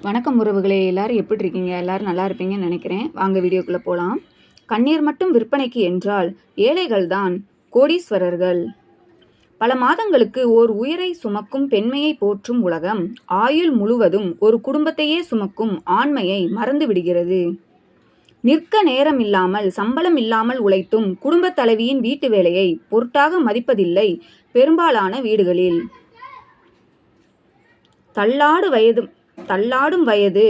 வணக்கம் உறவுகளே, எல்லாரும் எப்படி இருக்கீங்க? எல்லாரும் நல்லா இருப்பீங்கன்னு நினைக்கிறேன். வாங்க வீடியோக்குள்ளே போகலாம். கண்ணீர் மட்டும் விற்பனைக்கு என்றால் ஏழைகள் தான் கோடீஸ்வரர்கள். பல மாதங்களுக்கு ஓர் உயிரை சுமக்கும் பெண்மையை போற்றும் உலகம் ஆயுள் முழுவதும் ஒரு குடும்பத்தையே சுமக்கும் ஆண்மையை மறந்து விடுகிறது. நிற்க நேரம் இல்லாமல் சம்பளம் இல்லாமல் உழைத்தும் குடும்ப தலைவியின் வீட்டு வேலையை பொருட்டாக மதிப்பதில்லை பெரும்பாலான வீடுகளில். தள்ளாடும் வயது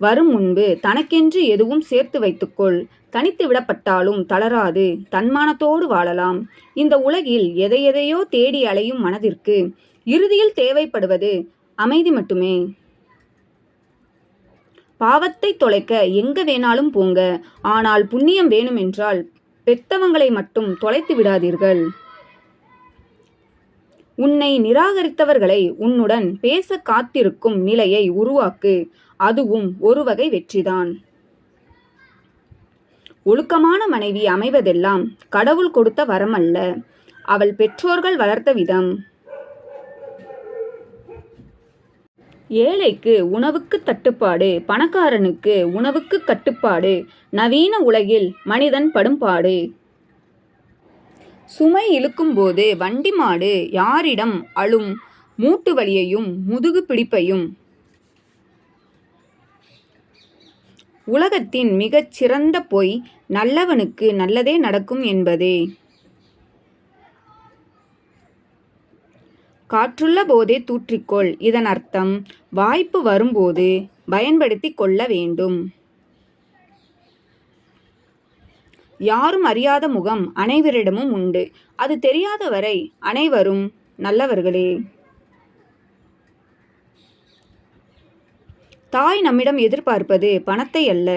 வரும் முன்பு தனக்கென்று எதுவும் சேர்த்து வைத்துக்கொள். தனித்து விடப்பட்டாலும் தளராது தன்மானத்தோடு வாழலாம். இந்த உலகில் எதையெதையோ தேடி அலையும் மனதிற்கு இறுதியில் தேவைப்படுவது அமைதி மட்டுமே. பாவத்தை தொலைக்க எங்க வேணாலும் போங்க, ஆனால் புண்ணியம் வேணுமென்றால் பெத்தவங்களை மட்டும் தொலைத்து விடாதீர்கள். உன்னை நிராகரித்தவர்களை உன்னுடன் பேச காத்திருக்கும் நிலையை உருவாக்கு. அதுவும் ஒரு வகை வெற்றிதான். ஒழுக்கமான மனைவி அமைவதெல்லாம் கடவுள் கொடுத்த வரம் அல்ல, அவள் பெற்றோர்கள் வளர்த்த விதம். ஏழைக்கு உணவுக்கு தட்டுப்பாடு, பணக்காரனுக்கு உணவுக்கு கட்டுப்பாடு. நவீன உலகில் மனிதன் படும்பாடு. சுமை இழுக்கும் போது வண்டி மாடு யாரிடம் அழும் மூட்டு வலியையும் முதுகு பிடிப்பையும். உலகத்தின் மிகச் சிறந்த பொய் நல்லவனுக்கு நல்லதே நடக்கும் என்பதே. காற்றுள்ள போதே தூற்றிக்கொள். இதன் அர்த்தம் வாய்ப்பு வரும்போது பயன்படுத்தி கொள்ள வேண்டும். யாரும் அறியாத முகம் அனைவரிடமும் உண்டு. அது தெரியாத வரை அனைவரும் நல்லவர்களே. தாய் நம்மிடம் எதிர்பார்ப்பது பணத்தை அல்ல,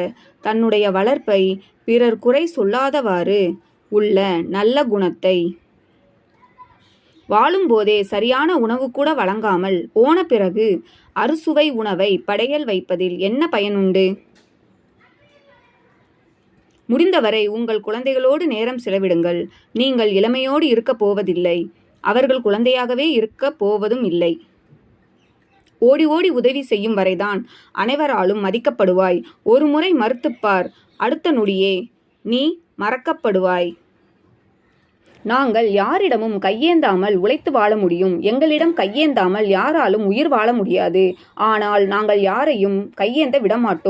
தன்னுடைய வளர்ப்பை, பிறர் குறை சொல்லாதவாறு உள்ள நல்ல குணத்தை. வாழும்போதே சரியான உணவு கூட வழங்காமல் போன பிறகு அறுசுவை உணவை படையல் வைப்பதில் என்ன பயனுண்டு? முடிந்தவரை உங்கள் குழந்தைகளோடு நேரம் செலவிடுங்கள். நீங்கள் இளமையோடு இருக்கப் போவதில்லை, அவர்கள் குழந்தையாகவே இருக்கப் போவதும் இல்லை. ஓடி ஓடி உதவி செய்யும் வரைதான் அனைவராலும் மதிக்கப்படுவாய். ஒரு முறை மறுத்துப்பார், அடுத்த நொடியே நீ மறக்கப்படுவாய். நாங்கள் யாரிடமும் கையேந்தாமல் உழைத்து வாழ முடியும். எங்களிடம் கையேந்தாமல் யாராலும் உயிர் வாழ முடியாது. ஆனால் நாங்கள் யாரையும் கையேந்த விடமாட்டோம்.